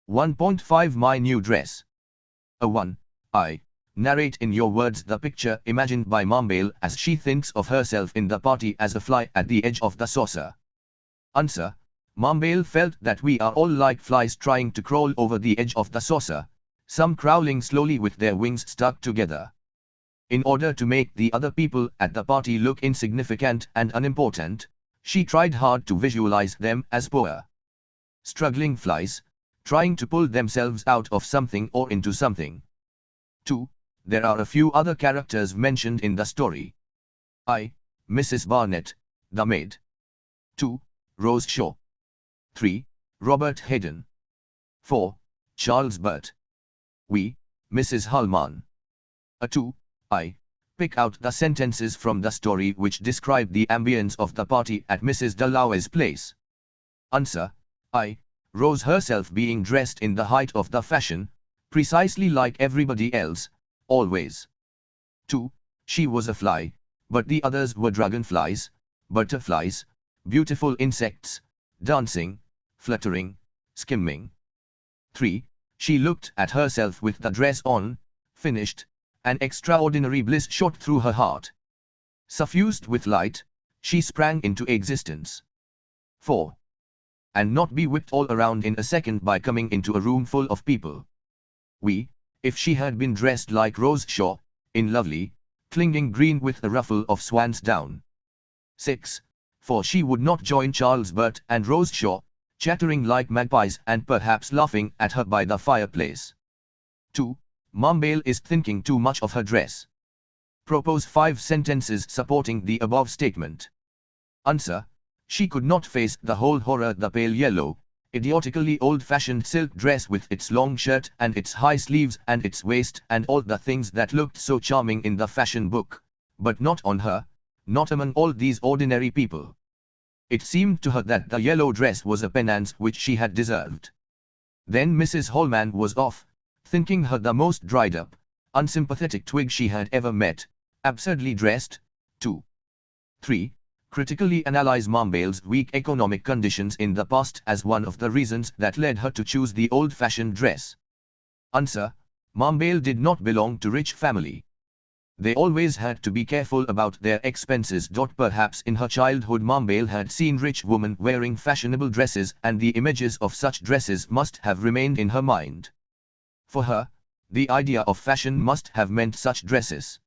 1.5 My new dress. 1. I. Narrate in your words the picture imagined by Mambale as she thinks of herself in the party as a fly at the edge of the saucer. Answer. Mambale felt that we are all like flies trying to crawl over the edge of the saucer, some crawling slowly with their wings stuck together. In order to make the other people at the party look insignificant and unimportant, she tried hard to visualize them as poor, struggling flies, trying to pull themselves out of something or into something. 2. There are a few other characters mentioned in the story. I. Mrs. Barnett, the maid. 2. Rose Shaw. 3. Robert Hayden. 4. Charles Burt. We. Mrs. Hullman. 2. I. Pick out the sentences from the story which describe the ambience of the party at Mrs. Dalloway's place. Answer. I. Rose herself being dressed in the height of the fashion, precisely like everybody else, always. 2. She was a fly, but the others were dragonflies, butterflies, beautiful insects, dancing, fluttering, skimming. 3. She looked at herself with the dress on, finished, an extraordinary bliss shot through her heart. Suffused with light, she sprang into existence. 4. And not be whipped all around in a second by coming into a room full of people. We, if she had been dressed like Rose Shaw, in lovely, clinging green with a ruffle of swan's down. 6. For she would not join Charles Burt and Rose Shaw, chattering like magpies and perhaps laughing at her by the fireplace. 2. Mambale is thinking too much of her dress. Propose 5 sentences supporting the above statement. Answer. She could not face the whole horror the pale yellow, idiotically old-fashioned silk dress with its long shirt and its high sleeves and its waist and all the things that looked so charming in the fashion book, but not on her, not among all these ordinary people. It seemed to her that the yellow dress was a penance which she had deserved. Then Mrs. Holman was off, thinking her the most dried-up, unsympathetic twig she had ever met, absurdly dressed. 2. 3. Critically analyze Mambale's weak economic conditions in the past as one of the reasons that led her to choose the old-fashioned dress. Answer. Mambale did not belong to rich family. They always had to be careful about their expenses. Perhaps in her childhood Mambale had seen rich women wearing fashionable dresses and the images of such dresses must have remained in her mind. For her, the idea of fashion must have meant such dresses.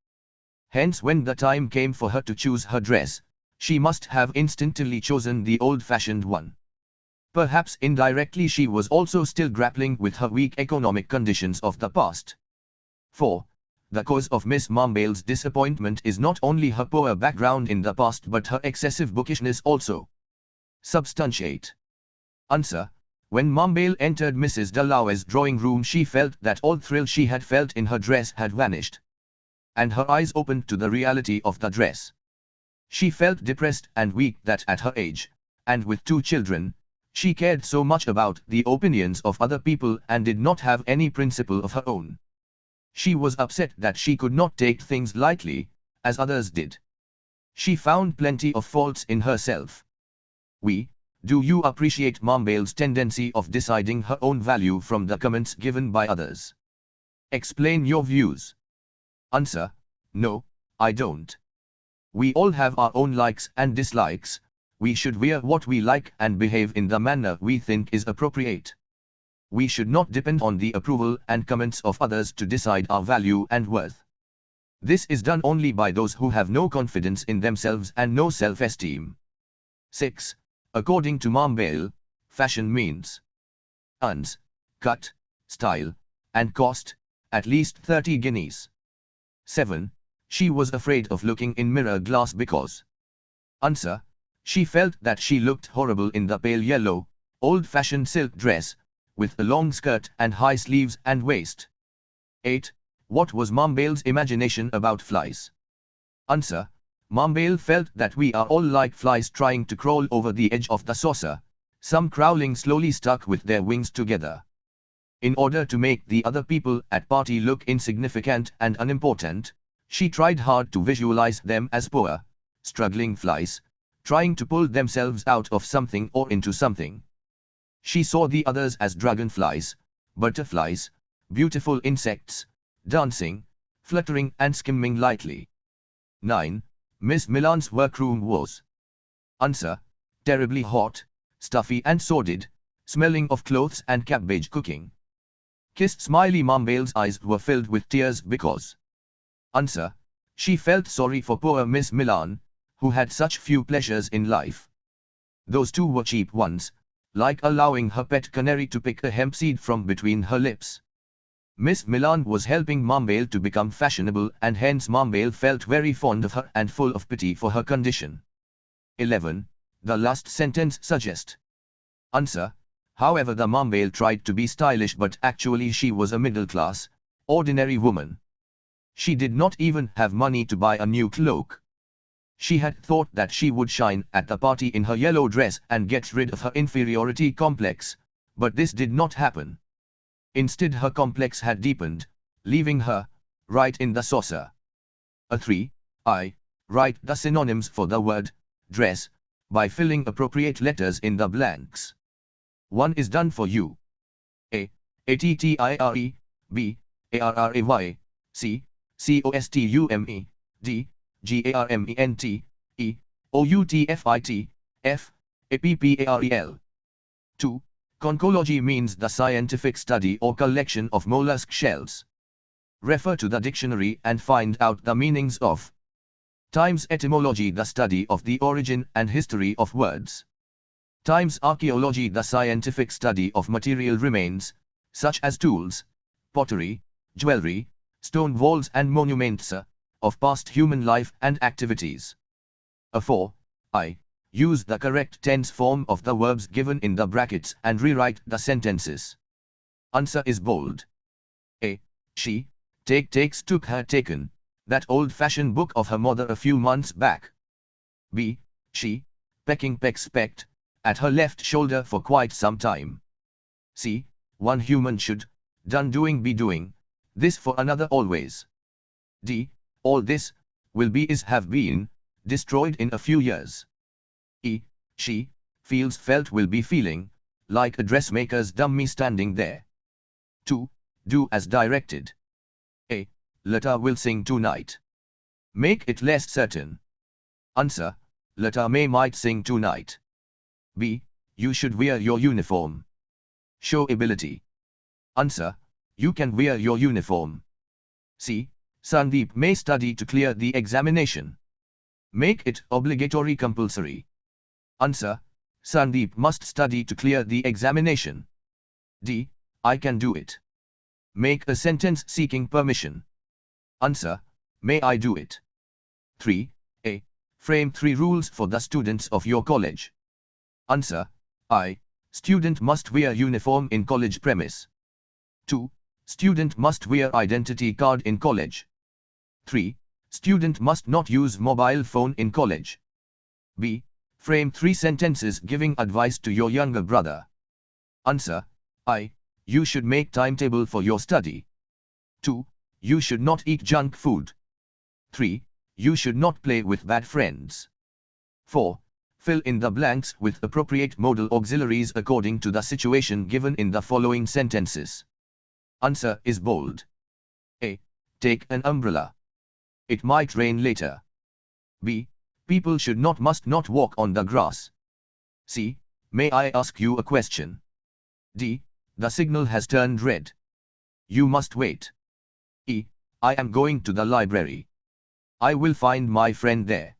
Hence when the time came for her to choose her dress, she must have instinctively chosen the old-fashioned one. Perhaps indirectly she was also still grappling with her weak economic conditions of the past. 4. The cause of Miss Mambale's disappointment is not only her poor background in the past but her excessive bookishness also. Substantiate. Answer. When Mambale entered Mrs. Dalloway's drawing room she felt that all thrill she had felt in her dress had vanished. And her eyes opened to the reality of the dress. She felt depressed and weak that at her age, and with 2 children, she cared so much about the opinions of other people and did not have any principle of her own. She was upset that she could not take things lightly, as others did. She found plenty of faults in herself. Do you appreciate Mambale's tendency of deciding her own value from the comments given by others? Explain your views. Answer. No, I don't. We all have our own likes and dislikes. We should wear what we like and behave in the manner we think is appropriate. We should not depend on the approval and comments of others to decide our value and worth. This is done only by those who have no confidence in themselves and no self-esteem. 6. According to Mambale, fashion means uns, cut, style, and cost, at least 30 guineas. 7. She was afraid of looking in mirror glass because. Answer. She felt that she looked horrible in the pale yellow, old-fashioned silk dress, with a long skirt and high sleeves and waist. 8. What was Mambale's imagination about flies? Answer. Mambale felt that we are all like flies trying to crawl over the edge of the saucer, some crawling slowly stuck with their wings together. In order to make the other people at party look insignificant and unimportant, she tried hard to visualize them as poor, struggling flies, trying to pull themselves out of something or into something. She saw the others as dragonflies, butterflies, beautiful insects, dancing, fluttering and skimming lightly. 9. Miss Milan's workroom was. Answer. Terribly hot, stuffy and sordid, smelling of clothes and cabbage cooking. Kissed Smiley Mambale's eyes were filled with tears because. Answer. She felt sorry for poor Miss Milan, who had such few pleasures in life. Those two were cheap ones, like allowing her pet canary to pick a hemp seed from between her lips. Miss Milan was helping Mambale to become fashionable, and hence Mambale felt very fond of her and full of pity for her condition. 11. The last sentence suggest. Answer. However, the Mambale tried to be stylish, but actually she was a middle-class, ordinary woman. She did not even have money to buy a new cloak. She had thought that she would shine at the party in her yellow dress and get rid of her inferiority complex, but this did not happen. Instead, her complex had deepened, leaving her right in the saucer. 3. Write the synonyms for the word dress by filling appropriate letters in the blanks. 1 is done for you. A. Attire. B. Array. C. Costume. D. Garment. E. Outfit. F. Apparel. 2. Conchology means the scientific study or collection of mollusk shells. Refer to the dictionary and find out the meanings of. Times etymology, the study of the origin and history of words. Times archaeology, the scientific study of material remains, such as tools, pottery, jewelry, stone walls and monuments, of past human life and activities. 4. Use the correct tense form of the verbs given in the brackets and rewrite the sentences. Answer is bold. A. She, takes took her taken, that old-fashioned book of her mother a few months back. B. She, pecking pecks pecked, at her left shoulder for quite some time. C. One human should, done doing be doing, this for another always. D. All this, will be is have been, destroyed in a few years. E. She, feels felt will be feeling, like a dressmaker's dummy standing there. 2. Do as directed. A. Lata will sing tonight. Make it less certain. Answer. Lata might sing tonight. B. You should wear your uniform. Show ability. Answer. You can wear your uniform. C. Sandeep may study to clear the examination. Make it obligatory compulsory. Answer. Sandeep must study to clear the examination. D. I can do it. Make a sentence seeking permission. Answer. May I do it? 3. A. Frame 3 rules for the students of your college. Answer. I. Student must wear uniform in college premise. 2. Student must wear identity card in college. 3. Student must not use mobile phone in college. B. Frame 3 sentences giving advice to your younger brother. Answer. I. You should make timetable for your study. 2. You should not eat junk food. 3. You should not play with bad friends. 4. Fill in the blanks with appropriate modal auxiliaries according to the situation given in the following sentences. Answer is bold. A. Take an umbrella. It might rain later. B. People should not must not walk on the grass. C. May I ask you a question? D. The signal has turned red. You must wait. E. I am going to the library. I will find my friend there.